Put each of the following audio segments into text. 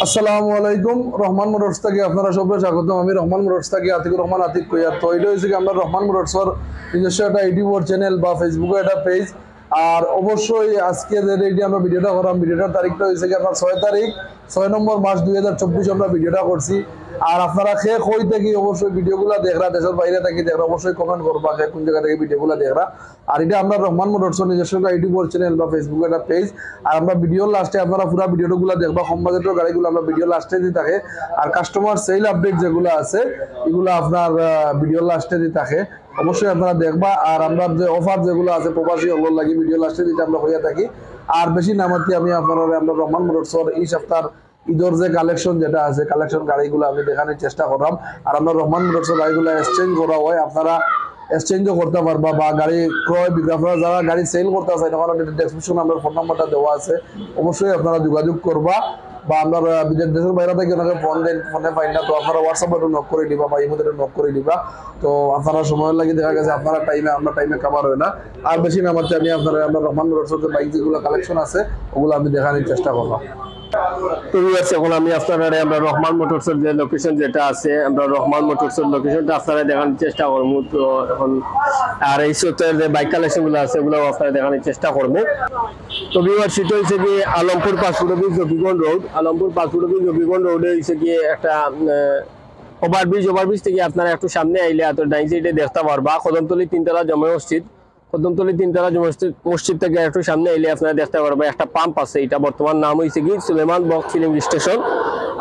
আসসালামু আলাইকুম। রহমান মোটরস থেকে আপনারা সবাই স্বাগতম। আমি রহমান মোটরস থেকে আতিকুর রহমান আতিক কইয়ার। তো এটা হয়েছে কি আমরা রহমান মোটরসর নিজস্ব একটা ইউটিউব চ্যানেল বা ফেসবুকে একটা পেজ। আর অবশ্যই আজকে যে আমরা ভিডিওটা করলাম, ভিডিওটার তারিখটা হয়েছে কি আপনার 6 তারিখ 6 মাস 2024 আমরা ভিডিওটা করছি। আর আপনারা খেয়ে কই থেকে অবশ্যই ভিডিওগুলো দেখরা, দেশের বাইরে থেকে দেখরা, অবশ্যই কমেন্ট করবা কোন জায়গা থেকে ভিডিওগুলো দেখরা। আর এটা আমরা রহমান মোটরসর নিজস্ব একটা ইউটিউব চ্যানেল বা ফেসবুকে একটা পেজ। আর আমরা ভিডিওর লাস্টে আপনারা পুরো ভিডিওগুলো দেখবা, কম বাজেটের গাড়িগুলো আমরা ভিডিও লাস্টে দিয়ে থাকে। আর কাস্টমার সেল আপডেট যেগুলো আছে এগুলো আপনার ভিডিওর লাস্টে দিয়ে থাকে, অবশ্যই আপনারা দেখবা। আর আমরা যে অফার যেগুলো আছে প্রবাসী হল লাগি ভিডিও লাস্টে দিতে আমরা হইয়া থাকি। আর বেশি নামাতি আমি আপনারা আমরা রহমান মোটরসর এই সপ্তাহের ঈদের যে কালেকশন যেটা আছে কালেকশন গাড়িগুলো আমি দেখানোর চেষ্টা করলাম। আর আমরা রহমান মোটরসের গাড়িগুলো এক্সচেঞ্জ করা হয়, আপনারা এক্সচেঞ্জও করতে পারবা বা গাড়ি ক্রয় বিক্রয় যারা গাড়ি সেল করতে চাই তখন ডেসক্রিপশনে আমার ফোন নাম্বারটা দেওয়া আছে, অবশ্যই আপনারা যোগাযোগ করবা। বা আমরা দেশের বাইরে থেকে ওনাকে ফোন দেন, ফোনে পাই না তো আপনারা হোয়াটসঅ্যাপে নক করে দিবা বা ইমোতে নক করে দিবা। তো আপনারা সময় লাগে দেখা গেছে আপনারা টাইমে আমরা টাইমে কাভার হয় না। আর বেশি না আমার আমি আপনারা আমরা রহমান মোটরসের বাইক যেগুলো কালেকশন আছে ওগুলো আমি দেখানোর চেষ্টা করলাম। তো এখন আমি আপনারা আমরা রহমান মোটরসের যে লোকেশন যেটা আছে আমরা রহমান মোটরসের লোকেশনটা আপনারা দেখানোর চেষ্টা করবো। তো এখন আর এই সপ্তাহের যে বাইক কালেকশন গুলো আছে ওগুলো আপনারা দেখানোর চেষ্টা করবো। তো ভিউয়ার সেটা হচ্ছে কি Alampur passport office Zakiganj road, Alampur passport office Zakiganj রোডে হচ্ছে কি একটা ওভারব্রিজ থেকে আপনারা একটু সামনে আইলে এত ডাইন সাইডে দেখতে পারবা কদমতলী তিনতলা জমা মসজিদ। কদমতলী তিনতলা মসজিদ থেকে একটু সামনে এলে আপনারা দেখতে পারবেন একটা পাম্প আছে। এটা বর্তমান নাম হয়েছে কি সুলেমান বক্স ফিলিং স্টেশন।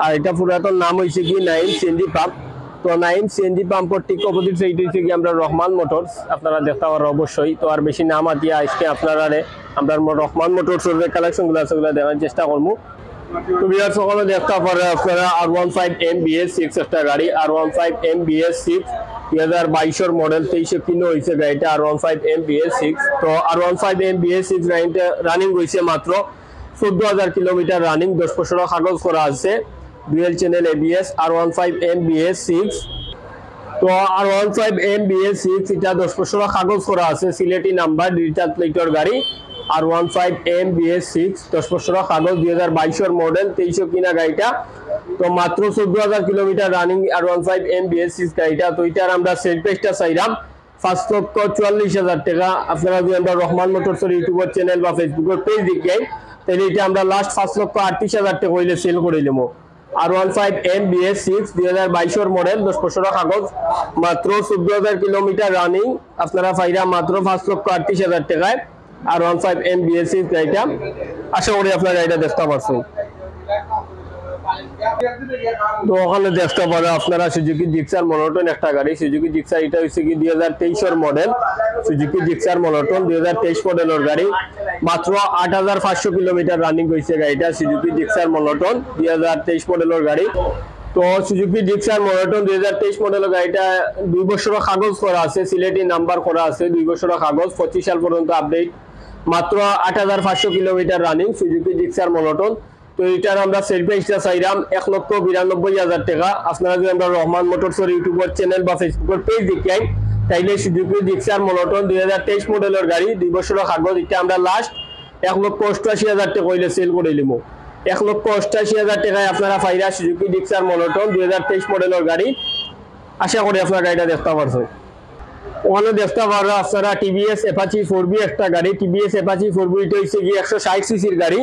আর এটা পুরাতন নাম হয়েছে কি নাইম সিএনজি পাম্প। তো নাইম সিএনজি পাম্পের ঠিক অপোজিট সাইড হয়েছে কি আমরা রহমান মোটরস, আপনারা দেখতে পারবেন অবশ্যই। তো আর বেশি নাম দিয়ে আজকে আপনারা আমরা রহমান মোটরসের যে কালেকশনগুলো আছে ওগুলো দেখার চেষ্টা করবো। তো বিয়ার সকলে দেখতে পারেন আপনারা R15 MBS6 একটা গাড়ি, R15 MBS6 2022 মডেল 23 কিলো হয়েছে গাড়িটা R15 MBS6। তো R15 MBS6 গাড়িটা রানিং হয়েছে মাত্র 14,000 কিলোমিটার রানিং, 10% কাগজ করা আছে, dual channel ABS R15 MBS6। তো R15 MBS6 এটা 10% কাগজ করা আছে, সিলেটি নাম্বার, ডিজিটাল প্লেটের গাড়ি R15 MBS6 10% কাগজ, 2022 মডেল 23 কিনা গাড়িটা। তো মাত্র 14,000 কিলোমিটার রানিং R15 MBS6 গাড়িটা। তো এটার আমরা সেল প্রাইসটা চাইলাম 5,44,000 টাকা। আপনারা যদি আমরা রহমান মোটরসের ইউটিউবের চ্যানেল বা ফেসবুকের পেজ দেখেন তাহলে এটা আমরা লাস্ট 5,38,000 টাকা হইলে সেল করে দেব। R15 MBS6 2022 মডেল 10% কাগজ, মাত্র 14,000 কিলোমিটার রানিং, আপনারা পাইরা মাত্র 5,38,000 টাকায় R15 MBS6 গাড়িটা। আশা করি আপনারা গাড়িটা দেখতে পাচ্ছেন। তো ওখানে দেখতে পারেন আপনারা সুজুকি জিক্সার মনোটন একটা গাড়ি, সুজুকি জিক্সার এটা হচ্ছে কি 2023 মডেল, সুজুকি জিক্সার মনোটন 2023 মডেলের গাড়ি, মাত্র 8,500 কিলোমিটার রানিং হয়েছে গাড়িটা। সুজুকি জিক্সার মনোটন 2023 মডেলের গাড়ি। তো সুজুকি জিক্সার মনোটন 2023 মডেলের গাড়িটা 2 বছর কাগজ করা আছে, সিলেটি নাম্বার করা আছে, 2 বছর কাগজ, 25 সাল পর্যন্ত আপডেট, মাত্র 8,500 kilometre running Suzuki Gixxer monotone. তো এটার আমরা সেল প্রাইসটা চাইলাম 1,92,000 টাকা। আপনারা যদি আমরা রহমান মোটরসের ইউটিউবের চ্যানেল বা ফেসবুকের পেজ দেখেন তাইলে সুজুকি জিক্সার মনোটন 2023 মডেলের গাড়ি, 2 বছর কাগজ, এটা আমরা লাস্ট 1,88,000 টাকা হইলে সেল করে নিব। 1,88,000 টাকায় আপনারা পাইরা সুজুকি জিক্সার মনোটন 2023 মডেলের গাড়ি। আশা করি আপনারা গাড়িটা দেখতে পারছেন। ওখানে দেখতে পারো আপনারা টিভিএস অ্যাপাচি 4B একটা গাড়ি, টিভিএস অ্যাপাচি 4B এটা হচ্ছে কি 160 সিসির গাড়ি,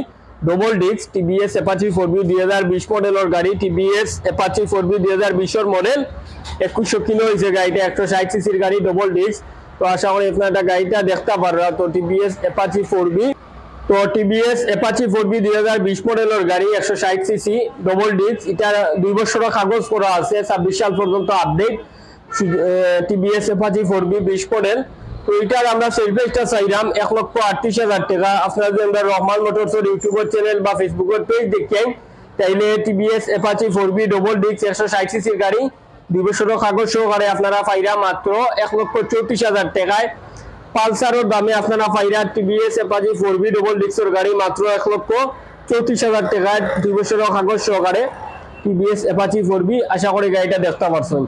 double disc TVS Apache 4B 2020 মডেলের গাড়ি, TVS Apache 4B 2020 model, 2100 kilo হয়েছে গাড়িটা, 160 সিসির গাড়ি, ডবল ডিস্ক। তো আশা করি আপনারা গাড়িটা দেখতে পারো। তো টিভিএস অ্যাপাচি 4B, তো টিভিএস অ্যাপাচি 4B 2020 মডেলের গাড়ি, 160 সিসি, ডবল ডিস্ক, এটা 2 বছর কাগজ করা আছে, 26 সাল পর্যন্ত update, TVS Apache 4B 20 model. তো এটার আমরা সেল প্রাইসটা চাইলাম 1,38,000 টাকা। আপনারা যদি আমরা রহমান মোটরসের ইউটিউবের চ্যানেল বা ফেসবুকের পেজ দেখেন তাইলে TVS Apache 4B double disc 160 সিসির গাড়ি, 2 বছর কাগজ সহকারে আপনারা পাইরা মাত্র 1,34,000 টাকায়। পালসারের দামে আপনারা পাইরা টিভিএস অ্যাপাচি 4B ডবল ডিস্কের গাড়ি মাত্র 1,34,000 টাকায়, 2 বছর কাগজ সহকারে টিভিএস অ্যাপাচি 4B। আশা করি গাড়িটা দেখতে পারছেন।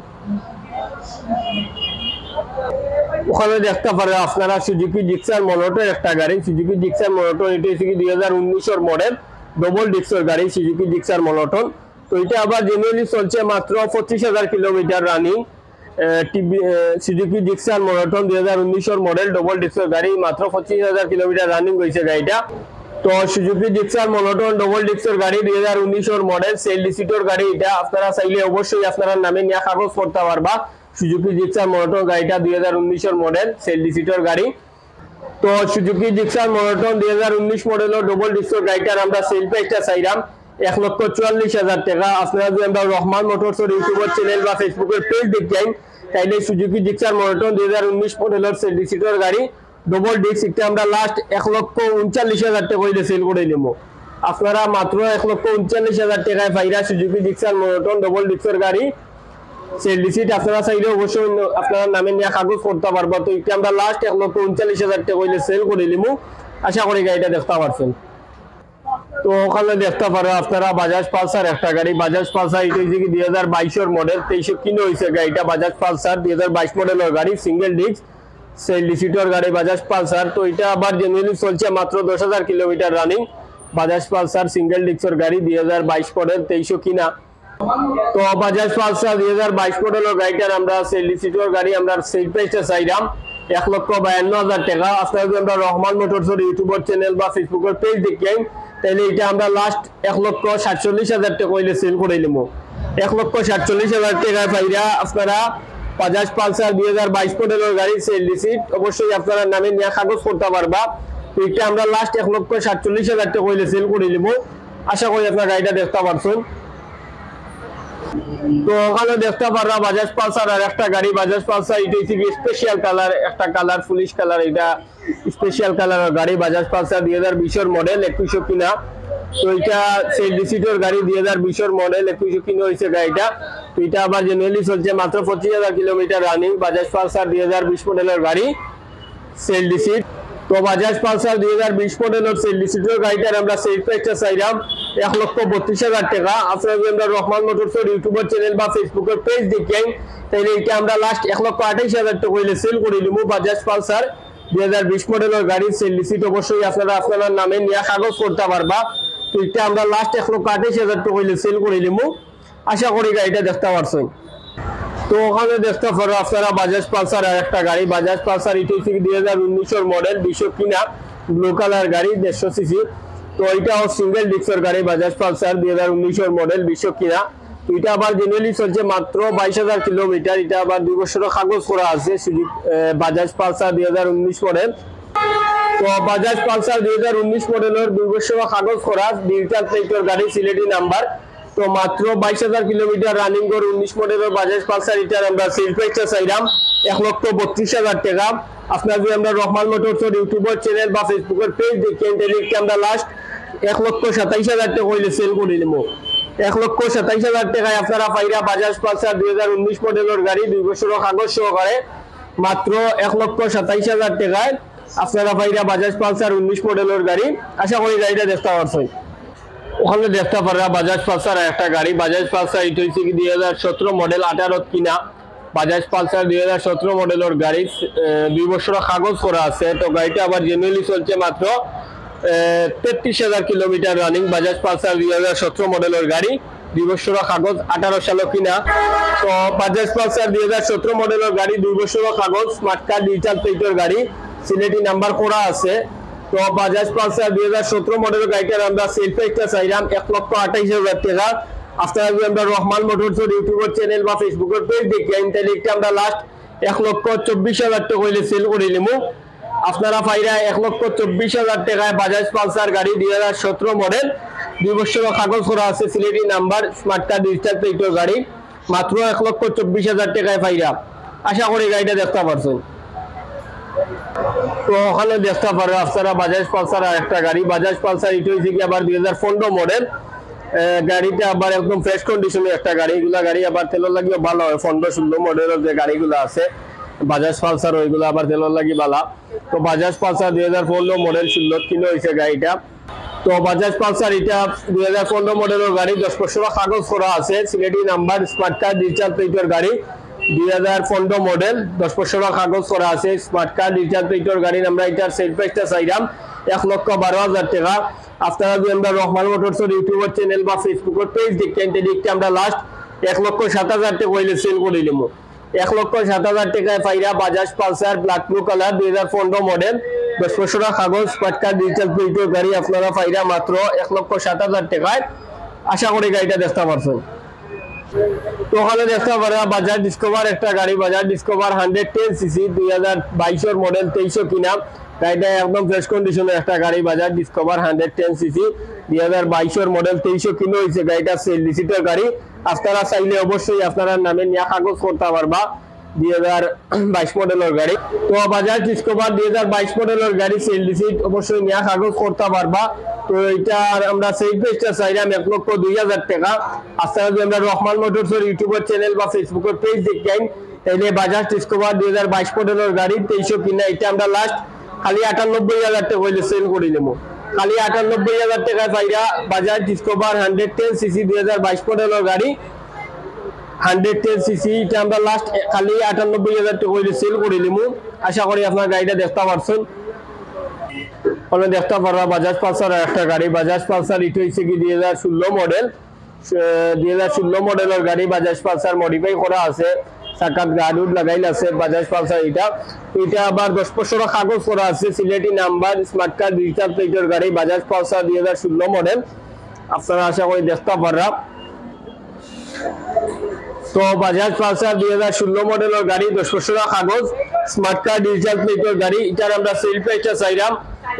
ওখানে দেখতে পারেন আপনারা সুজুকি জিক্সার মনোটন একটা গাড়ি, সুজুকি জিক্সার মনোটন, এটা হচ্ছে কি 2019 মডেল, ডবল ডিস্কের গাড়ি সুজুকি জিক্সার মনোটন। তো এটা আবার জেনুইনলি চলছে মাত্র 25,000 kilometre running Suzuki Gixxer monotone 2019 model double ডিস্কের গাড়ি, মাত্র 25,000 কিলোমিটার রানিং হয়েছে গাড়িটা। তো সুজুকি জিক্সার মনোটন ডবল ডিস্কের গাড়ি 2019 মডেল সেল ডিসিটর গাড়ি। এটা আপনারা চাইলে অবশ্যই আপনারা নামে নিয়ে কাগজ করতে পারবা। সুজুকি জিক্সার মনোটন গাড়িটা 2019 মডেল সেল ডিসিটর গাড়ি। তো সুজুকি জিক্সার মনোটন 2019 মডেলের ডবল ডিস্কের গাড়িটার আমরা সেল প্রাইসটা চাইলাম 1,44,000 টাকা। আপনারা যদি আমরা রহমান মোটরসের ইউটিউবের চ্যানেল বা ফেসবুকের পেজ দেখেন তাইলে সুজুকি জিক্সার মনোটন 2019 মডেলের সেল ডিসিটর গাড়ি ডবল ডিস্ক এটা আমরা লাস্ট 1,39,000 টাকা হইলে সেল করে নিব। আপনারা মাত্র 1,39,000 টাকায় পাইরা সুজুকি জিক্সার মনোটন ডবল ডিস্কের গাড়ি সেল ডিসিট। আপনারা চাইলে অবশ্যই আপনারা নামে নিয়ে কাগজ করতে পারবো। তো এটা আমরা লাস্ট 1,39,000 টাকা হইলে সেল করে নিব। আশা করি গাড়িটা দেখতে পারছেন। তো ওখানে দেখতে পারো আপনারা বাজাজ পালসার একটা গাড়ি, বাজাজ পালসার এটা হচ্ছে কি 2022 মডেল 23 কিলো হয়েছে গাড়িটা। বাজাজ পালসার 2022 মডেলের গাড়ি সিঙ্গেল ডিস্ক সেল ডিসিটর গাড়ি বাজাজ পালসার। তো এটা আবার জেনুইনলি চলছে মাত্র 10,000 kilometre running Bajaj Pulsar single ডিস্কের গাড়ি 2022 মডেল 23 কিনা। তো বাজাজ পালসার 2022 মডেলের গাড়িটার আমরা সেল ডিসিটর গাড়ি আমরা সেল প্রাইসটা চাইলাম 1,52,000 টাকা। আপনারা যদি আমরা রহমান মোটরসের ইউটিউবের চ্যানেল বা ফেসবুকের পেজ দেখেন তাহলে এটা আমরা লাস্ট 1,47,000 টাকা হইলে সেল করে নিব। 1,47,000 টাকা পাইরা আপনারা বাজাজ পালসার 2022 মডেলের গাড়ি সেল ডিসিট অবশ্যই আপনারা নামে নিয়ে কাগজ করতে পারবা। তো এটা আমরা লাস্ট 1,47,000 টাকা হইলে সেল করে নিব। আশা করি আপনারা গাড়িটা দেখতে পারছেন। তো ওখানে দেখতে পারবা বাজাজ পালসার আর একটা গাড়ি বাজাজ পালসার এটা হচ্ছে স্পেশাল কালার একটা কালার পুলিশ কালার, এটা স্পেশাল কালারের গাড়ি বাজাজ পালসার 2020 মডেল 21 কিনা। তো এটা সেল ডিসিটর গাড়ি 2020 মডেল 21 কিনা হয়েছে গাড়িটা। তো এটা আবার জেনুইনলি চলছে মাত্র 25,000 কিলোমিটার রানিং বাজাজ পালসার 2020 মডেলের গাড়ি সেল ডিসিট। তো বাজাজ পালসার 2020 মডেলের সেল ডিসিটর গাড়িটার আমরা সেল প্রাইসটা চাইলাম 1,32,000 টাকা। আপনারা যদি আমরা রহমান মোটরসের ইউটিউবের চ্যানেল বা ফেসবুকের পেজ দেখেন তাহলে এটা আমরা লাস্ট 1,28,000 টাকা হইলে সেল করে নিব। বাজাজ পালসার 2020 মডেলের গাড়ি সেল ডিসিট অবশ্যই আপনারা আপনার নামে নিয়ে কাগজ করতে পারবা। তো এটা আমরা লাস্ট 1,28,000 টাকা হইলে সেল করে নিব। আশা করি গাড়িটা দেখতে পারছেন। তো ওখানে দেখতে পারো আপনারা বাজাজ পালসার আর একটা গাড়ি বাজাজ পালসার এটা হচ্ছে 2019 মডেল 20 কিনা ব্লু কালার গাড়ি 150 সিসি। তো এটাও সিঙ্গেল ডিস্কের গাড়ি বাজাজ পালসার 2019 মডেল 20 কিনা। তো এটা আবার জেনুইনলি চলছে মাত্র 22,000 কিলোমিটার। এটা আবার 2 বছরের কাগজ করা আছে বাজাজ পালসার 2019 মডেল। তো বাজাজ পালসার 2019 মডেলের 2 বছরের কাগজ করা ডিজিটাল প্লেটের গাড়ি সিলেটি নাম্বার। তো মাত্র 22,000 কিলোমিটার রানিং করে 19 মডেলের বাজাজ পালসার এটার আমরা সেল প্রাইসটা চাইলাম 1,32,000 টাকা। আপনারা যদি আমরা রহমান মোটরসের ইউটিউবের চ্যানেল বা ফেসবুকের পেজ দেখেন তাহলে আমরা লাস্ট 1,27,000 টাকা হইলে সেল করে নিব। 1,27,000 টাকায় আপনারা পাইরা বাজাজ পালসার 2019 মডেলের গাড়ি 2 বছরের কাগজ সহকারে মাত্র 1,27,000 টাকায় আপনারা পাইরা বাজাজ পালসার 19 মডেলের গাড়ি। আশা করি গাড়িটা দেখতে পারছেন। ওখানে দেখতে পারবা বাজাজ পালসার একটা গাড়ি বাজাজ পালসার এটা হচ্ছে 2017 মডেল 18 কিনা বাজাজ পালসার 2017 মডেলের গাড়ি 2 বছরের কাগজ করা আছে। তো গাড়িটা আবার জেনুইনলি চলছে মাত্র 33,000 কিলোমিটার রানিং বাজাজ পালসার 2017 মডেলের গাড়ি 2 বছরের কাগজ 18 সালে কিনা। তো বাজাজ পালসার 2017 মডেলের গাড়ি 2 বছরের কাগজ স্মার্ট কার্ড ডিজিটাল প্লেটের গাড়ি সিলেটি নাম্বার করা আছে। তো বাজাজ পালসার 2017 মডেলের গাড়িটার আমরা সেল প্রাইসটা চাইলাম 1,28,000 টাকা। আপনারা যদি আমরা রহমান মোটরসের ইউটিউবের চ্যানেল বা ফেসবুকের পেজ দেখেন তাহলে এটা আমরা লাস্ট 1,24,000 টাকা হইলে সেল করে নিব। আপনারা পাইরা 1,24,000 টাকায় বাজাজ পালসার গাড়ি 2017 মডেল 2 বছরের কাগজ করা আছে Sylheti number smart card digital প্লেটের গাড়ি মাত্র 1,24,000 টাকায় পাইরা। আশা করি গাড়িটা দেখতে পারছেন। তো ওখানে দেখতে পারো আপনারা বাজাজ পালসার আর একটা গাড়ি বাজাজ পালসার এটা হচ্ছে কি আবার 2015 মডেল গাড়িটা আবার একদম ফ্রেশ কন্ডিশনে একটা গাড়ি। এগুলা গাড়ি আবার তেলের লাগিও ভালো হয় 15-16 মডেলের যে গাড়িগুলো আছে বাজাজ পালসার ওইগুলো আবার তেলের লাগি ভালো। তো বাজাজ পালসার 2015 মডেল 16 কিলো হয়েছে গাড়িটা। তো বাজাজ পালসার এটা 2015 মডেলের গাড়ি 10 বছরের কাগজ করা আছে Sylheti number smart card digital প্লেটের গাড়ি 2015 মডেল 10 বছরের কাগজ করা আছে স্মার্ট কার্ড ডিজিটাল প্লেটের গাড়ি। আমরা এটার সেল প্রাইসটা চাইলাম 1,12,000 টাকা। আপনারা যদি আমরা রহমান মোটরসের ইউটিউবের চ্যানেল বা ফেসবুকের পেজ দেখতেন দেখতে আমরা লাস্ট 1,07,000 টাকা হইলে সেল করে দিলাম। 1,07,000 টাকায় পাইরা Bajaj Pulsar black blue colour 2015 model 10 বছরের কাগজ পাটকা ডিজিটাল প্লেটের গাড়ি আপনারা পাইরা মাত্র 1,07,000 টাকায়। আশা করি গাড়িটা দেখতে পারছেন। তো ওখানে দেখতে পারা বাজাজ ডিসকভার একটা গাড়ি, বাজাজ ডিসকভার 110 সিসি 2022 মডেল 2300 কিনা। গাড়িটা একদম ফ্রেশ কন্ডিশনের একটা গাড়ি, Bajaj discover 110 CC 2022 model 2300 kilo হয়েছে। গাড়িটা সেল লিসিটের গাড়ি, আপনারা চাইলে অবশ্যই আপনারা নামে নিয়ে কাগজ করতে পারবা। 2022 মডেলের গাড়ি। তো বাজাজ ডিসকভার 2022 মডেলের গাড়ি সেল লিসিট অবশ্যই নিয়ে কাগজ করতে পারবা। তো এটা আমরা সেই পেজটা চাইলাম 1,02,000 টাকা। আপনারা যদি আমরা রহমান মোটরসের ইউটিউবের চ্যানেল বা ফেসবুকের পেজ দেখেন তাহলে বাজাজ ডিসকভার 2022 মডেলের গাড়ি 2300 কিনা, এটা আমরা লাস্ট খালি 98,000 টাকা হইলে সেল করে নেব। খালি 98,000 টাকায় পাইরা বাজাজ ডিসকভার 110 সিসি 2022 মডেলের গাড়ি 110 সিসি, এটা আমরা লাস্ট খালি 98,000 টাকা হইলে সেল করে নেব। আশা করি আপনার গাড়িটা দেখতে পারছেন। ওখানে দেখতে পারবা বাজাজ পালসার একটা গাড়ি, বাজাজ পালসার এটা হচ্ছে কি 2016 মডেল 2016 মডেলের গাড়ি। বাজাজ পালসার মডিফাই করা আছে, চাকাত গাড়ুড লাগাইল আছে বাজাজ পালসার। এটা আবার 10 বছরের কাগজ করা আছে, Sylheti number, smart card, digital প্লেটের গাড়ি, বাজাজ পালসার 2016 মডেল। আপনারা আশা করি দেখতে পাররা। তো বাজাজ পালসার 2016 মডেলের গাড়ি, 10 বছরের কাগজ, স্মার্ট কার্ড, ডিজিটাল প্লেটের গাড়ি। এটার আমরা সেল প্রাইসটা চাইলাম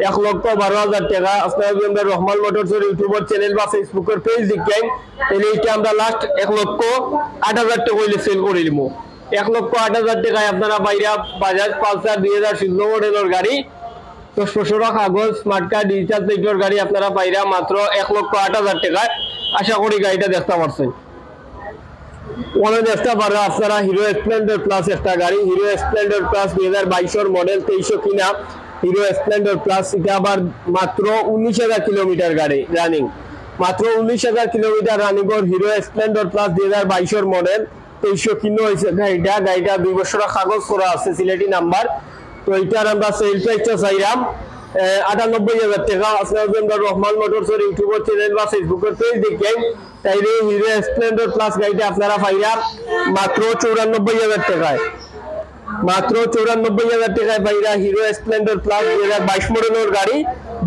1,12,000 টাকা। আপনারা যদি আমরা রহমান মোটরসের ইউটিউবের চ্যানেল বা ফেসবুকের পেজ দেখেন তাহলে এটা আমরা লাস্ট 1,08,000 টাকা হইলে সেল করে দিব। 1,08,000 টাকায় আপনারা বাইরা বাজাজ পালসার 2016 মডেলের গাড়ি, 10 বছরের কাগজ, স্মার্ট কার্ড, ডিজিটাল প্লেটের গাড়ি আপনারা বাইরা মাত্র 1,08,000 টাকায়। আশা করি গাড়িটা দেখতে পারছেন। ওখানে দেখতে পারো আপনারা হিরো স্প্লেন্ডার প্লাস একটা গাড়ি, হিরো স্প্লেন্ডার প্লাস 2022 মডেল 2300 কিনা। হিরো স্প্লেন্ডার প্লাস এটা আবার মাত্র 19,000 কিলোমিটার গাড়ি রানিং, মাত্র 19,000 কিলোমিটার রানিং ওর Hero Splendor plus 2022 model 2300 kilo হয়েছে গাড়িটা। গাড়িটা 2 বছরের কাগজ করা আছে, সিলেটি নাম্বার। তো এটার আমরা সেল প্রাইসটা চাইলাম 98,000 টাকা। আপনারা যদি আমরা রহমান মোটরসের ইউটিউবের চ্যানেল বা ফেসবুকের পেজ দেখেন তাইলে হিরো স্প্লেন্ডার প্লাস গাড়িটা আপনারা পাইরা মাত্র 94,000 টাকায়। মাত্র 94,000 টাকায় পাইরা হিরো স্প্লেন্ডার প্লাস 2022 মডেলের গাড়ি,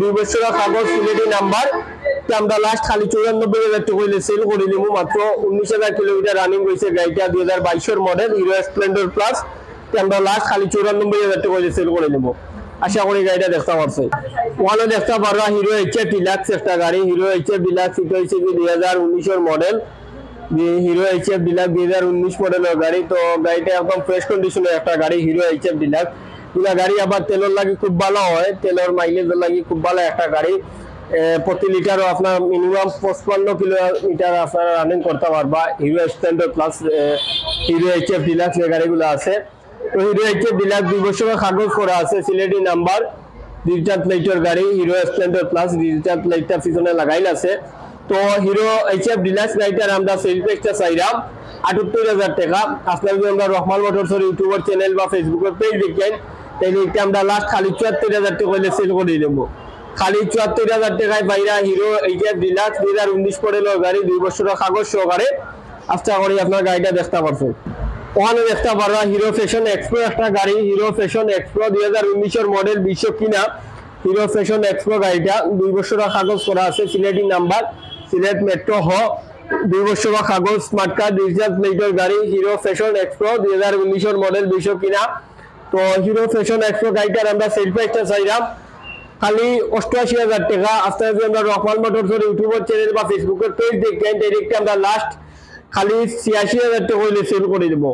2 বছরের কাগজ, সিলেটি নাম্বার। আমরা লাস্ট খালি 94,000 টাকা হইলে সেল করে দিব। মাত্র 19,000 কিলোমিটার রানিং হয়েছে গাড়িটা, 2022 মডেল হিরো স্প্লেন্ডার প্লাস। আমরা লাস্ট খালি 94,000 টাকা হইলে সেল করে নেব। আশা করি গাড়িটা দেখতে পারছে। ওখানে দেখতে পারবা হিরো এইচএফ ডিলাক্স একটা গাড়ি, হিরো এইচএফ ডিলাক্স এটা হচ্ছে কি 2019 মডেল, হিরো এইচএফ ডিলাক্স 2019 মডেলের গাড়ি। তো গাড়িটা একদম ফ্রেশ কন্ডিশনের একটা গাড়ি, হিরো এইচএফ ডিলাক্স। পুরা গাড়ি আবার তেলের লাগি খুব ভালো হয়, তেলের মাইলেজের লাগি খুব ভালো একটা গাড়ি। প্রতি লিটারও আপনার মিনিমাম 55 কিলোমিটার আপনারা রানিং করতে পারবা। Hero Splendor plus hero HF deluxe যে গাড়িগুলো আছে। তো হিরো এইচএফ ডিলাক্স 2 বছরের কাগজ করা আছে, সিলেটি নাম্বার, ডিজিটাল প্লেটের গাড়ি। হিরো স্প্লেন্ডার প্লাস ডিজিটাল প্লেটটা পিছনে লাগাইল আছে। তো হিরো এইচএফ ডিলাক্স গাড়িটার আমরা সেল প্রাইসটা চাইলাম 78,000 টাকা। আপনারা যদি আমরা রহমান মোটরসের ইউটিউবের চ্যানেল বা ফেসবুকের পেজ দেখেন তাহলে এটা আমরা লাস্ট খালি 74,000 টাকা হইলে সেল করে দেবো। খালি 74,000 টাকায় বাইরা হিরো এইচএফ ডিলাক্স 2019 মডেলের গাড়ি, 2 বছরের কাগজ সহকারে। আশা করি আপনার গাড়িটা দেখতে পারছেন। ওখানে দেখতে পারবা হিরো ফ্যাশন এক্সপ্রো একটা গাড়ি, হিরো ফ্যাশন এক্সপ্রো 2019 মডেল 20 কিনা। হিরো ফ্যাশন এক্সপ্রো গাড়িটা 2 বছরের কাগজ করা আছে, সিলেটি নাম্বার, সিলেট মেট্রো হ, 2 বছরের কাগজ, স্মার্ট কার্ড, ডিজিটাল প্লেটের গাড়ি। হিরো ফ্যাশন এক্সপ্রো 2019 মডেল 20 কিনা। তো হিরো ফ্যাশন এক্সপ্রো গাড়িটার আমরা সেল প্রাইসটা চাইলাম খালি 88,000 টাকা। আপনারা যদি আমরা রহমান মোটরসের ইউটিউবের চ্যানেল বা ফেসবুকের পেজ দেখেন ডাইরেক্ট আমরা লাস্ট খালি 86,000 টাকা হইলে সেল করে দেব।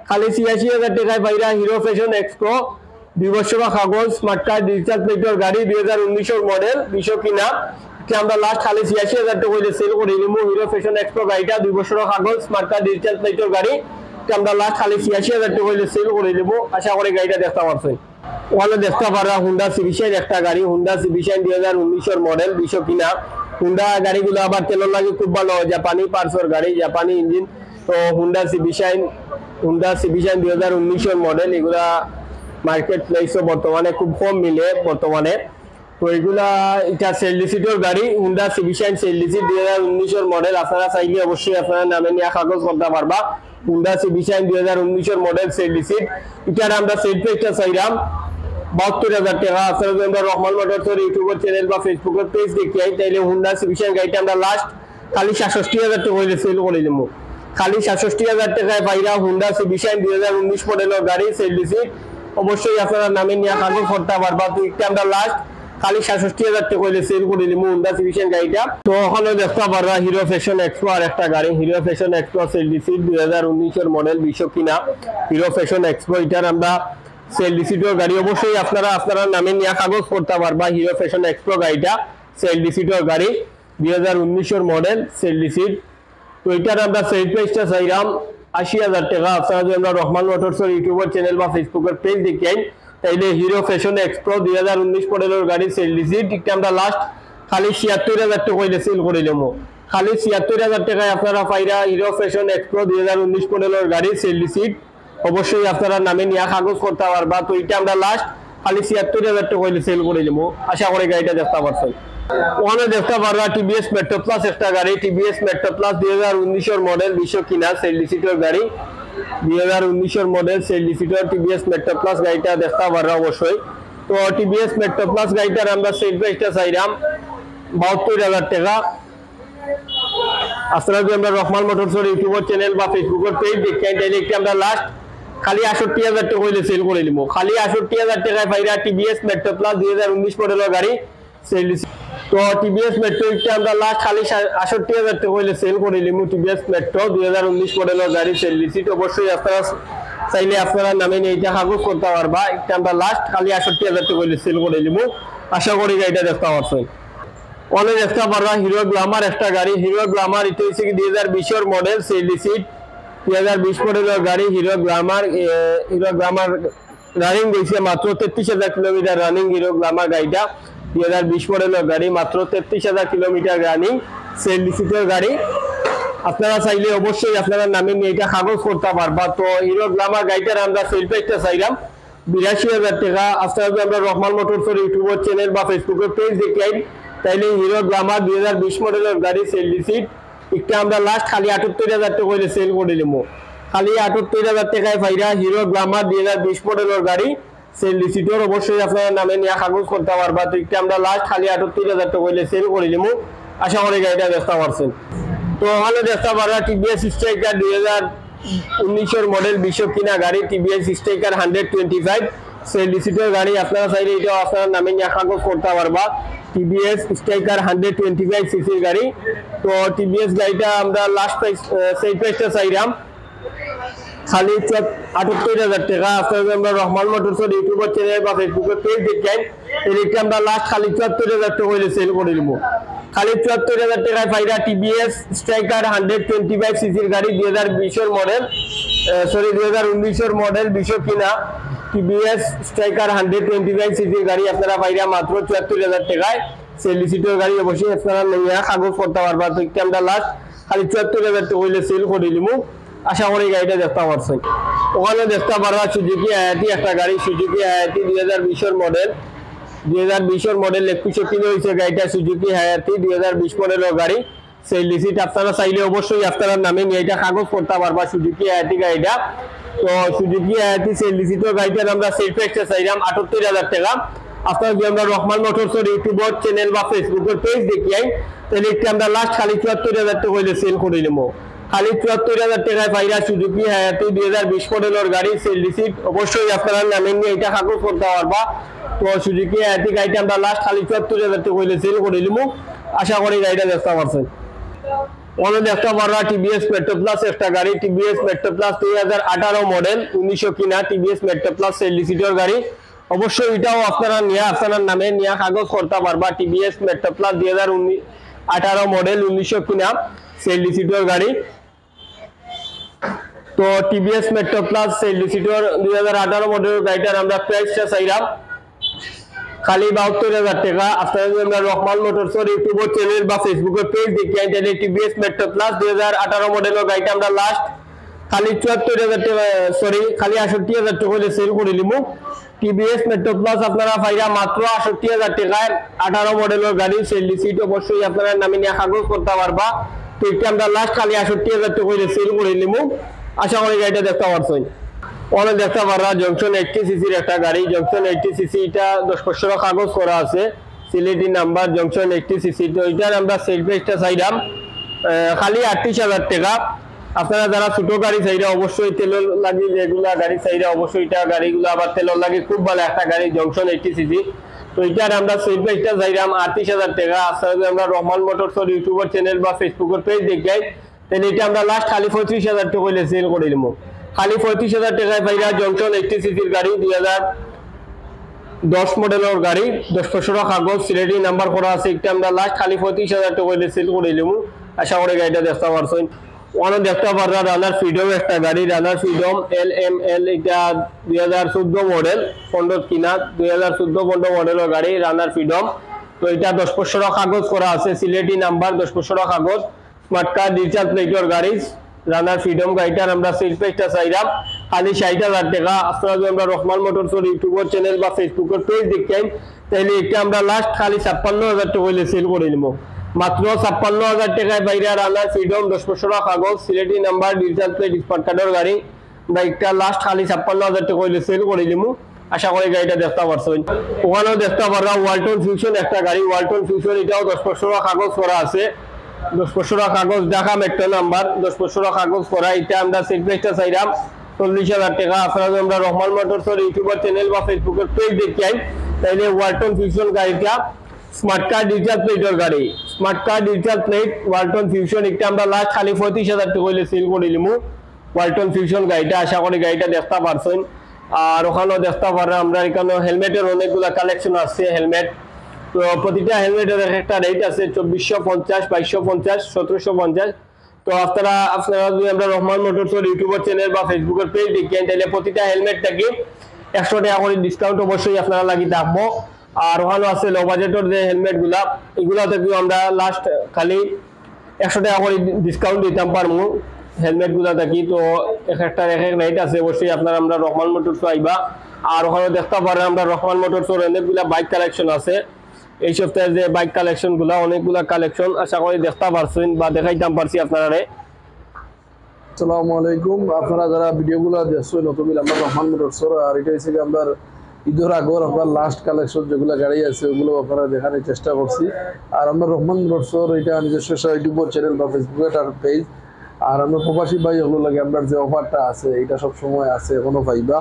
খালি 86,000 টাকায় পাইরা হিরো ফ্যাশন এক্সপ্রো 2 বছরের কাগজ, স্মার্ট কার্ড, ডিজিটাল প্লেটের গাড়ি, 2019 মডেল 20 কিনা। আমরা লাস্ট খালি 86,000 টাকা হইলে সেল করে দেব। হিরো ফ্যাশন এক্সপ্রো গাড়িটা 2 বছরের কাগজ, স্মার্ট কার্ড, ডিজিটাল প্লেটের গাড়ি, আমরা লাস্ট খালি 86,000 টাকা হইলে সেল করে দেব। আশা করি গাড়িটা দেখতে পারছেন। ওখানে দেখতে পারা হুন্ডা সিভি শাইন একটা গাড়ি, হুন্ডা সিভি শাইন 2019 মডেল 20 কিনা। হুন্ডা গাড়িগুলো আবার তেলের লাগে খুব ভালো, জাপানি পার্সর গাড়ি, জাপানি ইঞ্জিন। তো হুন্ডা সিভি শাইন 2019 মডেল, এগুলা মার্কেট প্রাইসও বর্তমানে খুব কম মিলে বর্তমানে। তো এগুলা এটা সেল লিসিটের গাড়ি হুন্ডা সিভি শাইন সেল লিসিট 2019 এর মডেল। আপনারা চাইলে অবশ্যই আপনারা নামে নিয়ে কাগজ করতে পারবা। হুন্ডা সিভি শাইন 2019 এর মডেল সেল লিসিট, এটার আমরা সেল প্রাইসটা চাইলাম 72,000 টাকা। আপনারা যদি আমরা রহমান মোটরসের ইউটিউবের চ্যানেল বা ফেসবুকের পেজ দেখি তাইলে হুন্ডা সিভি শাইন গাড়িটা আমরা লাস্ট খালি 67,000 টাকা হইলে সেল করে দিমু। খালি 67,000 টাকায় পাইরা হুন্ডা সিভি শাইন 2019 মডেলের গাড়ি সেল লিসিট, অবশ্যই আপনারা নামে নিয়ে কাগজ করতে পারবা। তো এটা আমরা লাস্ট খালি 67,000 টাকা হইলে সেল করে দিমু হুন্ডা সিভি শাইন গাড়িটা। তো ওখানে দেখতে পারবা হিরো ফ্যাশন এক্সপ্লো আর একটা গাড়ি, হিরো ফ্যাশন এক্সপ্লো সেল লিসিট 2019 এর মডেল 20 কিনা হিরো ফ্যাশন এক্সপ্লো, এটার আমরা সেল লিসিটের গাড়ি। অবশ্যই আপনারা নামে নিয়ে কাগজ করতে পারবা। হিরো ফ্যাশন এক্সপ্লো গাড়িটা সেল লিসিটের গাড়ি 2019 এর মডেল সেল লিসিট। তো এটার আমরা সেল প্রাইসটা চাইলাম 80,000 টাকা। আপনারা যদি আমরা রহমান মোটরসের ইউটিউবের চ্যানেল বা ফেসবুকের পেজ দেখি তাইলে হিরো ফ্যাশন এক্সপ্লো 2019 মডেলের গাড়ি সেল লিসিট, এটা আমরা লাস্ট খালি 76,000 টাকা হইলে সেল করে দিমু। খালি 76,000 টাকায় আপনারা পাইরা হিরো ফ্যাশন এক্সপ্লো 2019 মডেলের গাড়ি সেল লিসিট, অবশ্যই আপনারা নামে নিয়ে কাগজ করতে পারবা। তো এটা আমরা লাস্ট খালি 76,000 টাকা হইলে সেল করে দিমু। আশা করি গাড়িটা দেখতে পারছেন। ওখানে দেখতে পারবা টিভিএস মেট্রো প্লাস একটা গাড়ি, টিভিএস মেট্রো প্লাস 2019 এর মডেল 20 কিনা সেল লিসিটের গাড়ি 2019 এর মডেল সেল লিসিটের টিভিএস মেট্রো প্লাস গাড়িটা দেখতে পারবা অবশ্যই। তো টিভিএস মেট্রো প্লাস গাড়িটার আমরা সেল প্রাইসটা চাইলাম 72,000 টাকা। আপনারা যদি আমরা রহমান মোটরসের ইউটিউবের চ্যানেল বা ফেসবুকের পেজ দেখি তাইলে একটা আমরা লাস্ট খালি 68,000 টাকা হইলে সেল করে নিব। খালি 68,000 টাকায় পাইরা টিভিএস মেট্রো প্লাস 2019 মডেলের গাড়ি সেল লিসিট। তো টিভিএস মেট্রো একটা আমরা লাস্ট খালি 68,000 টাকা হইলে সেল করে নিব। টিভিএস মেট্রো 2019 মডেলের গাড়ি সেল লিসিট, অবশ্যই আপনারা চাইলে আপনারা নামে নিয়ে এটা কাগজ করতে পারবা। একটা আমরা লাস্ট খালি 68,000 টাকা হইলে সেল করে নিব। আশা করি গাড়িটা দেখতে পারছেন। অনেক দেখতে পারবা হিরো গ্ল্যামার একটা গাড়ি, হিরো গ্ল্যামার এটা হচ্ছে 2020 এর মডেল সেল লিসিট 2020 মডেলের গাড়ি hero Glamour. Hero Glamour running গেছে মাত্র 33,000 কিলোমিটার রানিং হিরো গ্ল্যামার গাড়িটা 2020 মডেলের গাড়ি, মাত্র 33,000 কিলোমিটার রানিং সেল লিসিটের গাড়ি। আপনারা চাইলে অবশ্যই আপনারা নামে নিয়ে এটা কাগজ করতে পারবা। তো হিরো গ্ল্যামার গাড়িটার আমরা সেল প্রাইসটা চাইলাম 82,000 টাকা। আপনারা যদি আমরা রহমান মোটরসের ইউটিউবের চ্যানেল বা ফেসবুকের পেজ দেখি তাইলে হিরো গ্ল্যামার 2020 মডেলের গাড়ি সেল লিসিট, একটা আমরা লাস্ট খালি 78,000 টাকা হইলে সেল করে দিলাম। খালি 78,000 টাকায় পাইরা হিরো গ্ল্যামার 2020 মডেলের গাড়ি সেল লিসিটের, অবশ্যই আপনারা নামে নিয়ে কাগজ করতে পারবা। তো একটা আমরা লাস্ট খালি 78,000 টাকা হইলে সেল করে দিলাম। আশা করি গাড়িটা দেখতে পারছেন। তো ওখানে দেখতে পারবা টিভিএস স্ট্রাইকার 2019 এর মডেল 20 কিনা গাড়ি, টিভিএস স্ট্রাইকার 125 সেল লিসিটের গাড়ি। আপনারা চাইলে এটাও আপনারা নামে নিয়ে কাগজ করতে পারবা। টিভিএস স্ট্রাইকার 125 সিসির গাড়ি। তো টিভিএস গাড়িটা আমরা লাস্ট প্রাইস সেই প্রাইসটা চাইলাম খালি 78,000 টাকা। আপনারা আমরা রহমান মোটরসের ইউটিউবের চ্যানেল বা ফেসবুকের পেজ দেখেন এটা আমরা লাস্ট খালি 74,000 টাকা হইলে সেল করে দিব। খালি 74,000 টাকায় পাইরা টিভিএস স্ট্রাইকার 125 সিসির গাড়ি 2020 এর মডেল 2019 এর মডেল 20 কিনা টিভিএস স্ট্রাইকার 125 সিসির গাড়ি আপনারা পাইরা মাত্র 74,000 টাকায় সেল লিসিটের গাড়ি। অবশ্যই আপনারা নিয়ে কাগজ করতে পারবা। তো এটা আমরা লাস্ট খালি 74,000 টাকা হইলে সেল করে দিব। আশা করি গাড়িটা দেখতে পারছেন। ওখানে দেখতে পারবা সুজুকি হায়াতি একটা গাড়ি, সুজুকি হায়াতি 2020 এর মডেল 2020 এর মডেল 21 কিলো হয়েছে গাড়িটা সুজুকি হায়াতি 2020 মডেলের গাড়ি সেল লিসিট। আপনারা চাইলে অবশ্যই আপনারা নামে নিয়ে এটা কাগজ করতে পারবা সুজুকি হায়াতি গাড়িটা। তো সুজুকি হায়াতি সেল লিসিটের গাড়িটার আমরা সেল প্রাইসটা চাইলাম 78,000 টাকা। আপনারা যদি আমরা রহমান মোটরসের ইউটিউবের চ্যানেল বা ফেসবুকের পেজ দেখি তাহলে এটা আমরা লাস্ট খালি 74,000 টাকা হইলে সেল করে নেবো। খালি 74,000 টাকায় পাইরা সুজুকি হায়াতি 2020 মডেলের গাড়ি সেল লিসিট, অবশ্যই আপনারা নামে নিয়ে এটা কাগজ করতে পারবা। তো সুজুকি হায়াতি গাড়িটা আমরা লাস্ট খালি 74,000 টাকা হইলে সেল করে নিব। আশা করি গাড়িটা দেখতে পারছেন। অনেক দেখতে পারবা টিভিএস মেট্রো প্লাস একটা গাড়ি, টিভিএস মেট্রো প্লাস 2018 মডেল 19 কিনা টিভিএস মেট্রো প্লাস সেল লিসিটের গাড়ি। অবশ্যই এটাও আপনারা নিয়ে আপনার নামে নিয়ে কাগজ করতে পারবা। টিভিএস মেট্রো প্লাস 2018 মডেল 19 কিনা সেল লিসিটের গাড়ি। তো টিভিএস মেট্রো প্লাস সেল লিসিটের 2018 মডেলের গাড়িটার আমরা প্রাইসটা চাইলাম খালি 72,000 টাকা। আপনারা যদি আমরা রহমান মোটরসের ইউটিউবের চ্যানেল বা ফেসবুকের পেজ দেখি তাহলে টিভিএস মেট্রো প্লাস 2018 মডেলের গাড়িটা আমরা লাস্ট খালি 74,000 টাকা খালি 68,000 টাকা হলে সেল করে নিব। টিভিএস মেট্রো প্লাস আপনারা পাইরা মাত্র ৬৮,০০০ টাকায় 18 মডেলের গাড়ি সেল সিট অবশ্যই আপনারা নামে নিয়ে কাগজ করতে পারবা। তো এটা আমরা লাস্ট খালি ৬৮,০০০ টাকা করে সেল করে নিমু। আশা করি গাড়িটা দেখতে পারছেন। অনেক দেখতে পাররা জংশন 80 সিসির একটা গাড়ি, জংশন 80 সিসি, এটা 10 বছর কাগজ করা আছে, সিলেটি নাম্বার, জংশন 80 সিসি। তো এটার আমরা সেল প্রাইসটা চাইলাম খালি ৩৮,০০০ টাকা। আপনারা যারা ছোট গাড়ি চাইরা অবশ্যই তেলের লাগে যেগুলা গাড়ি চাইরা অবশ্যই এটা গাড়িগুলো আবার তেলের লাগে খুব ভালো একটা গাড়ি জংশন 80 সিসি। তো এটার আমরা সেল প্রাইসটা চাইলাম ৩৮,০০০ টাকা। আসলে আমরা রহমান মোটরসের ইউটিউবের চ্যানেল বা ফেসবুকের পেজ দেখাই, তাহলে এটা আমরা লাস্ট খালি ৩৫,০০০ টাকা হইলে সেল করে দিব। খালি ৩৫,০০০ টাকায় পাইরা জংশন 80 সিসির গাড়ি, 2010 মডেলের গাড়ি, 10 বছর কাগজ, সিলেটি নাম্বার করা আছে। এটা আমরা লাস্ট খালি ৩৫,০০০ টাকা হইলে সেল করে দিব। আশা করি গাড়িটা দেখতে পারছেন। অনেক দেখতে পাররা রানার ফ্রিডম একটা গাড়ি, রানার ফ্রিডম LML, এটা 2014 মডেল, 15 কিনা, 2014-15 মডেলের গাড়ি রানার ফ্রিডম। তো এটা 10 বছর কাগজ করা আছে, সিলেটি নাম্বার, 10 বছর কাগজ, স্মার্ট কার্ড, ডিজিটাল প্লেটের গাড়ি রানার ফ্রিডম। গাড়িটার আমরা সেল প্রাইসটা চাইলাম খালি ৬০,০০০ টাকা। আপনারা যদি আমরা রহমান মোটরসের ইউটিউবের চ্যানেল বা ফেসবুকের পেজ দেখেন, তাহলে এটা আমরা লাস্ট খালি ৫৬,০০০ টাকা হইলে সেল করে নিব। মাত্র ৫৬,০০০ টাকায় বাইরে রানার ফ্রিডম, 10 বছর কাগজ, Sylheti number, digital plate, smart কার্ডের গাড়ি। বাইকটা লাস্ট খালি ৫৬,০০০ টাকা হইলে সেল করে দিব। আশা করি গাড়িটা দেখতে পারছেন। ওখানেও দেখতে পাররা ওয়ালটন ফিউশন একটা গাড়ি, ওয়ালটন ফিউশন, এটাও 10 বছর কাগজ করা আছে, 10 বছর কাগজ, ঢাকা মেট্রো নাম্বার, 10 বছর কাগজ করা। এটা আমরা সেল প্রাইসটা চাইলাম ৪০,০০০ টাকা। আপনারা যদি আমরা রহমান মোটরসের ইউটিউবের চ্যানেল বা ফেসবুকের পেজ দেখেন, তাইলে ওয়ালটন ফিউশন গাড়িটা স্মার্ট কার্ড, ডিজিটাল প্লেটের গাড়ি, smart card, digital plate, Walton fusion, এটা আমরা লাস্ট খালি ৩৫,০০০ টাকা হইলে সেল করে নিব। ওয়ালটন ফিউশন গাড়িটা, আশা করি গাড়িটা দেখতে পারছেন। আর ওখানেও দেখতে পাররা আমরা এখানে হেলমেটের অনেকগুলা কালেকশন আছে। হেলমেট, তো প্রতিটা হেলমেটের একটা রেট আছে, ২৪৫০, ২২৫০, ১৭৫০। তো আপনারা যদি আমরা রহমান মোটরসের ইউটিউবের চ্যানেল বা ফেসবুকের পেজ দেখেন, তাহলে প্রতিটা হেলমেট থেকে ১০০ টাকা করে ডিসকাউন্ট অবশ্যই আপনারা লাগি থাকবো। আর ওখানে আছে লো বাজেটের যে হেলমেট গুলা, এগুলা থেকেও আমরা লাস্ট খালি ১০০ টাকা করে ডিসকাউন্ট দিতাম পারবো হেলমেট গুলা থাকি। তো এক একটার এক এক রেট আছে, অবশ্যই আপনারা আমরা রহমান মোটরস আইবা। আর ওখানে দেখতে পারেন আমরা রহমান মোটরসের অনেকগুলা বাইক কালেকশন আছে। এই সপ্তাহে যে বাইক কালেকশন গুলা, অনেকগুলা কালেকশন আশা করি দেখতে পারছেন বা দেখাইতাম পারছি আপনারা। আসসালামু আলাইকুম। আপনারা যারা ভিডিওগুলো দেখছেন নতুন আমরা রহমান মোটরসের, আর এটা হচ্ছে আমরা ঈদের আগর আপনার লাস্ট কালেকশন যেগুলো গাড়ি আছে ওগুলো আপনারা দেখানোর চেষ্টা করছি। আর আমরা রহমান মোটরসের এটা নিজস্ব ইউটিউবের চ্যানেল বা ফেসবুকের পেজ। আর আমরা প্রবাসী ভাই ওগুলো লাগে আপনার যে অফারটা আছে এটা সব সময় আছে, এখনো পাইবা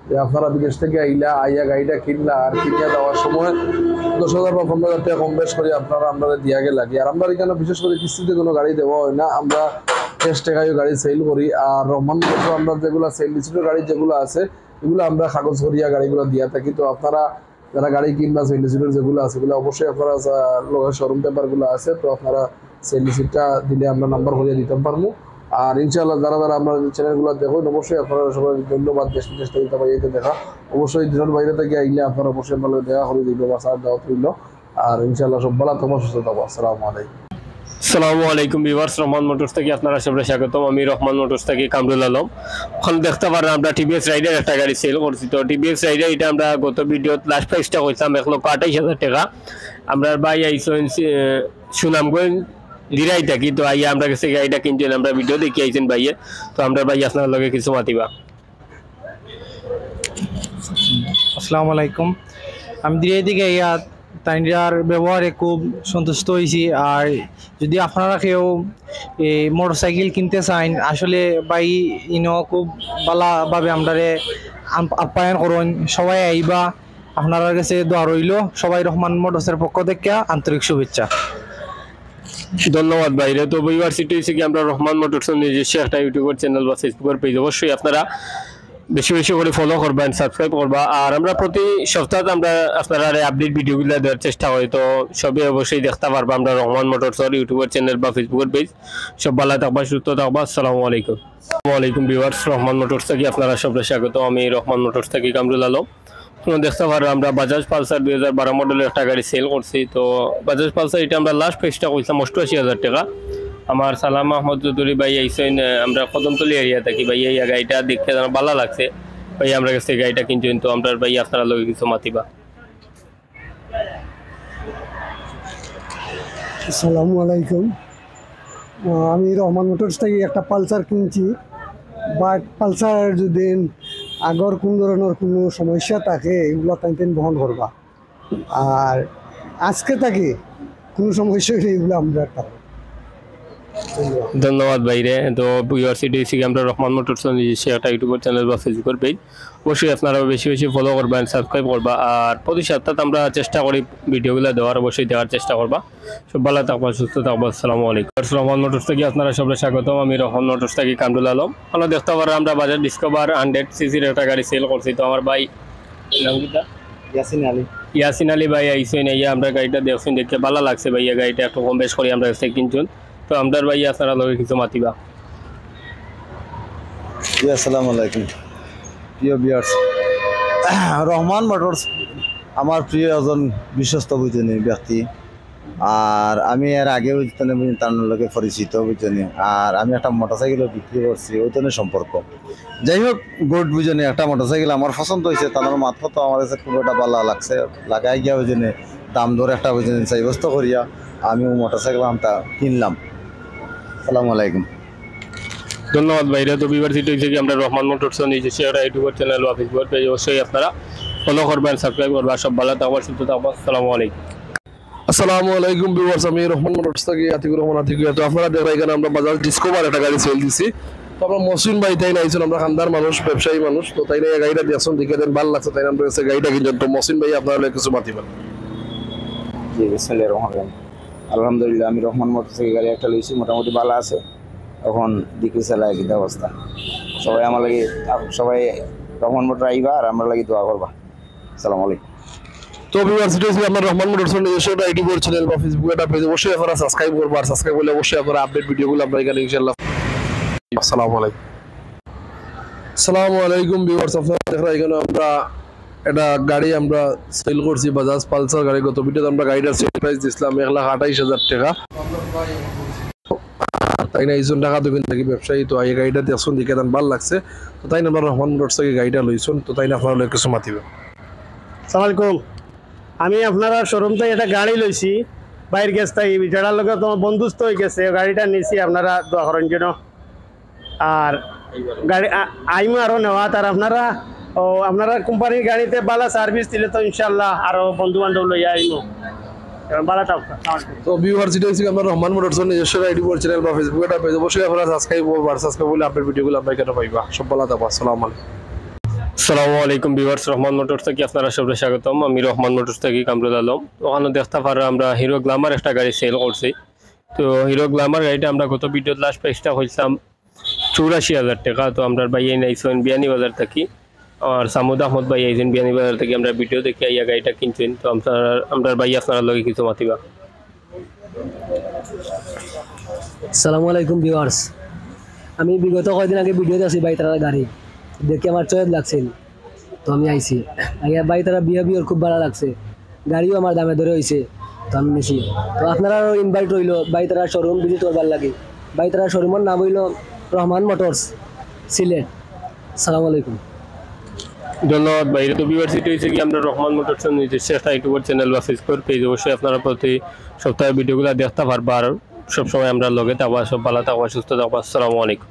যে আপনারা বিদেশ থেকে আইয়া গাড়িটা কিনলা, আর কিনিয়া দেওয়ার সময় ১০,০০০ বা ১৫,০০০ টাকা কম বেশ করে আপনারা দিয়া লাগে। আর আমরা এখানে বিশেষ করে কিস্তিতে কোনো গাড়ি দেওয়া হয় না, আমরা ক্যাশ টাকায় গাড়ি সেল করি। আর রহমান মোটরস আমরা যেগুলো সেল লিস্টের গাড়ি যেগুলো আছে এগুলো আমরা কাগজ করিয়া গাড়িগুলো দিয়া থাকি। তো আপনারা যারা গাড়ি কিনবা সেল লিস্টের যেগুলো আছে এগুলো অবশ্যই আপনারা শোরুম পেপারগুলো আছে, তো আপনারা সেল লিস্টটা দিলে আমরা নাম্বার করিয়ে দিতে পারবো। আর ইনশাআল্লাহ যারা যারা আমরা চ্যানেলগুলো দেখুন অবশ্যই আপনারা সবাই ধন্যবাদ। দেশ বিদেশ থেকে বাইরে দেখা অবশ্যই দেশের বাইরে থেকে আইলে আপনারা অবশ্যই ভালো দেখা করে দিল বা সার দেওয়া হইল। আর ইনশাআল্লাহ সব ভালো তোমার সুস্থ থাকবো। আসসালামু আলাইকুম। আসসালামু আলাইকুম ভিউয়ার্স, রহমান মোটরস থেকে আপনারা সবাই স্বাগতম। আমি রহমান মোটরস থেকে কামরুল আলম। ওখানে দেখতে পারেন আমরা টিভিএস রাইডার একটা গাড়ি সেল করছি। তো টিভিএস রাইডার এটা আমরা গত ভিডিওত লাস্ট প্রাইসটা কইছিলাম ১,২৮,০০০ টাকা। আমরা ভাই আইসেন সুনামগঞ্জ দিরাই থাকি, তো আইয়া আমরা কাছে গাড়িটা কিনছেন, আমরা ভিডিও দেখি আইছেন ভাইয়ে। তো আমরা ভাই আপনার লগে কিছু মাতিবা। আসসালামু আলাইকুম। আমি দিরাই থেকে ইয়া তাইনরার ব্যবহারে খুব সন্তুষ্ট হয়েছি। আর যদি আপনারা কেউ এই মোটরসাইকেল কিনতে চান, আসলে ভাই ইনো খুব ভালোভাবে আমরা আপ্যায়ন করুন। সবাই আইবা, আপনার কাছে দোয়া রইল। সবাই রহমান মোটরসের পক্ষ থেকে আন্তরিক শুভেচ্ছা। ধন্যবাদ ভাইরে। তো ভিউয়ার্সিটি হচ্ছে কি আমরা রহমান মোটরস নিজস্ব একটা ইউটিউবের চ্যানেল বা ফেসবুকের পেজ, অবশ্যই আপনারা বেশি বেশি করে ফলো করবেন, সাবস্ক্রাইব করবা। আর আমরা প্রতি সপ্তাহে আমরা আপনারা আপডেট ভিডিওগুলো দেওয়ার চেষ্টা করি, তো সবই অবশ্যই দেখতে পারবো আমরা রহমান মোটরসের ইউটিউবের চ্যানেল বা ফেসবুকের পেজ। সব ভালো থাকবা, সুস্থ থাকবা। আসসালামু আলাইকুম। আসসালামু আলাইকুম ভিউয়ার্স, রহমান মোটরস থেকে আপনারা সবাই স্বাগত। আমি রহমান মোটরস থেকে কামরুল আলম। দেখতে পারো আমরা বাজাজ পালসার ২০১২ মডেলের একটা গাড়ি সেল করছি। তো বাজাজ পালসার এটা আমরা লাস্ট প্রাইসটা কইছিলাম ৮৮,০০০ টাকা। আমার সালাম আহমদ চৌধুরী ভাই আইসেন, আমরা কদমতলি এরিয়া থাকি ভাই। এই গাড়িটা দেখতে ভালো লাগছে, ভাই আমরা কাছ থেকে গাড়িটা কিনছেন, তো আমরা ভাই আপনারা লগে কিছু মাতিবা। আসসালামু আলাইকুম। আমি রহমান মোটরস থেকে একটা পালসার কিনছি, বাট পালসার যদি আগর কোন ধরনের কোনো সমস্যা থাকে এগুলো তাই বহন করবা, আর আজকে থাকে কোনো সমস্যা হলে এগুলো আমরা পাবো। ধন্যবাদ ভাইরে। তো ভিউয়ারসিটি থেকে আমরা রহমান মোটরস নিজস্ব একটা ইউটিউব চ্যানেল বা ফেসবুকের পেজ, অবশ্যই আপনারা বেশি বেশি ফলো করবেন, সাবস্ক্রাইব করবা। আর প্রতি সপ্তাহে আমরা চেষ্টা করি ভিডিওগুলো দেওয়ার, অবশ্যই দেওয়ার চেষ্টা করবা। সব ভালো থাকবা, সুস্থ থাকবা। আসসালামু আলাইকুম। রহমান মোটরস থেকে আপনারা সবাই স্বাগতম। আমি রহমান মোটরস থেকে কামরুল আলম। আমরা দেখতে পারেন আমরা বাজার ডিসকভার 100 সিসির একটা গাড়ি সেল করছি। তো আমার ভাই নাম কি তার? ইয়াসিন আলী ভাই আইসেন, ইয়া আমরা গাড়িটা দেখছেন, দেখে ভালো লাগছে ভাইয়া। গাড়িটা একটু কম বেশ করে আমরা কাছ থেকে কিনছেন, তো আমরা ভাই আপনারা লগে কিছু মাতিবা। জি আসসালামু আলাইকুম প্রিয় ভিউয়ার্স। রহমান মোটরস আমার প্রিয় একজন বিশ্বস্ত বুঝনি ব্যক্তি, আর আমি এর আগে তার লগে পরিচিত বুঝনি। আর আমি একটা মোটরসাইকেলও বিক্রি করছি, ওই জন্য সম্পর্ক। যাই হোক, গুড বুঝনি, একটা মোটরসাইকেল আমার পছন্দ হয়েছে, তার মাত্র তো আমার কাছে খুব একটা ভালো লাগছে। লাগাই গিয়া বুঝনি দাম ধরে একটা বুঝনি সাব্যস্ত করিয়া আমি মোটরসাইকেল আমটা কিনলাম। আসসালামু আলাইকুম। ধন্যবাদ ভাইরা। তো ভিউয়ারসিটি থেকে আমরা রহমান মোটরস নিজস্ব একটা ইউটিউব চ্যানেল বা ফেসবুক পেজ, অবশ্যই আপনারা ফলো করবেন, সাবস্ক্রাইব করবেন। সব ভালো থাকবা, সুস্থ থাকবা। আসসালামু আলাইকুম। আসসালামু আলাইকুম ভিউয়ার্স, আমি রহমান মোটরস থেকে আতিকুর রহমান আতিক। তো আপনারা দেখেন এখানে আমরা বাজার ডিসকভার একটা গাড়ি সেল দিছি। তো আমরা মহসিন ভাই তাই নাইছেন, আমরা খানদার মানুষ, ব্যবসায়ী মানুষ। তো তাই না গাড়িটা দেখছেন, দেখে দেন ভালো লাগছে, তাই আমরা কাছে গাড়িটা কিনছেন। তো মহসিন ভাই আপনারা কিছু মাতিবেন। জি বিসমিল্লাহির রহমানির রহিম। আলহামদুলিল্লাহ, আমি রহমান মোটরস থেকে গাড়ি একটা লইছি, মোটামুটি ভালো আছে। এখন দিকে চালায় কি অবস্থা, সবাই আমার লাগে, সবাই রহমান মোটর আইবা আর আমরা লাগি দোয়া করবা। আসসালামু আলাইকুম। তো ভিউয়ারসিটি থেকে আমরা রহমান মোটরস নিজস্ব একটা ইউটিউব চ্যানেল বা ফেসবুক একটা পেজ, অবশ্যই আপনারা সাবস্ক্রাইব করবেন। আর সাবস্ক্রাইব করলে অবশ্যই আপনারা আপডেট ভিডিওগুলো আমরা এখানে ইনশাআল্লাহ। আসসালামু আলাইকুম। আসসালামু আলাইকুম ভিউয়ার্স, আপনারা দেখেন এখানে আমরা একটা গাড়ি আমরা সেল করছি, বাজাজ পালসার গাড়ি। গত ভিডিওতে আমরা গাড়িটার সেল প্রাইস দিছিলাম 1,28,000 টাকা। তাই না, এইজন টাকা দোকান থেকে ব্যবসায়ী। তো এই গাড়িটা দেখুন, দেখে দেন ভালো লাগছে। তো তাই না আমরা রহমান মোটরস থেকে গাড়িটা লইছুন। তো তাই না আপনারা কিছু মাতিবেন। আসসালামু আলাইকুম। আমি আপনারা শোরুম থেকে একটা গাড়ি লইছি, বাইরের গেছ তাই যেটার লগে তোমার বন্ধুত্ব হয়ে গেছে, গাড়িটা নিয়েছি, আপনারা দোয়া করেন জন্য। আর গাড়ি আইমো আরও নেওয়া, তার আপনারা কোম্পানির গাড়িতে ভালো সার্ভিস দিলে তো ইনশাল্লাহ আরও বন্ধু বান্ধব লইয়া আইমো। ভালো থাকবে। তো ভিউয়ারসিটি থেকে আমরা রহমান মোটরস নিজস্ব ইউটিউব চ্যানেল বা ফেসবুক একটা পেজ, অবশ্যই আপনারা সাবস্ক্রাইব করবেন। সাবস্ক্রাইব করলে আপডেট ভিডিওগুলো আমরা এখানে পাইবা। সব ভালো থাকবা। আসসালামু আলাইকুম। আসসালামু আলাইকুম ভিউয়ার্স, রহমান মোটরস থেকে আপনারা সবাই স্বাগতম। আমি রহমান মোটরস থেকে কামরুল আলম। ওখানে দেখতে পারেন আমরা হিরো গ্ল্যামার একটা গাড়ি সেল করছি। তো হিরো গ্ল্যামার গাড়িটা আমরা গত ভিডিওর লাস্ট প্রাইসটা হয়েছিলাম 84,000 টাকা। তো আমরা ভাই নাইছেন বিয়ানীবাজার থেকে, আর সামুদ আহমদ ভাই আইছেন বিয়ানীবাজার থেকে। আমরা ভিডিও দেখে ইয়া গাড়িটা কিনছেন। তো আমরা ভাই আপনারা লগে কিছু মাতিবা। আসসালামু আলাইকুম ভিউয়ার্স, আমি বিগত কয়েকদিন আগে ভিডিওতে আছি বাইতারার গাড়ি দেখে আমার চয়েস লাগছিল, তো আমি আইছি। আগে বাইতারা বিহেভিয়ার খুব ভালো লাগছে, গাড়িও আমার দামে ধরে হয়েছে, তো আমি নিছি। তো আপনারাও ইনভাইট রইল বাইতারা শোরুম ভিজিট করবার লাগে। বাইতারা শোরুমের নাম হইল রহমান মোটরস, সিলেট। আসসালামু আলাইকুম। ধন্যবাদ ভাই। তো ভিউয়ারসিটি থেকে আমরা রহমান মোটরস নিজস্ব একটা ইউটিউব চ্যানেল বা ফেসবুক পেজ, অবশ্যই আপনারা প্রতি সপ্তাহে ভিডিওগুলো দেখতে পারবা। আর সবসময় আমরা লগে থাকবা। সব ভালো থাকবা, সুস্থ থাকবা। আসসালামু আলাইকুম।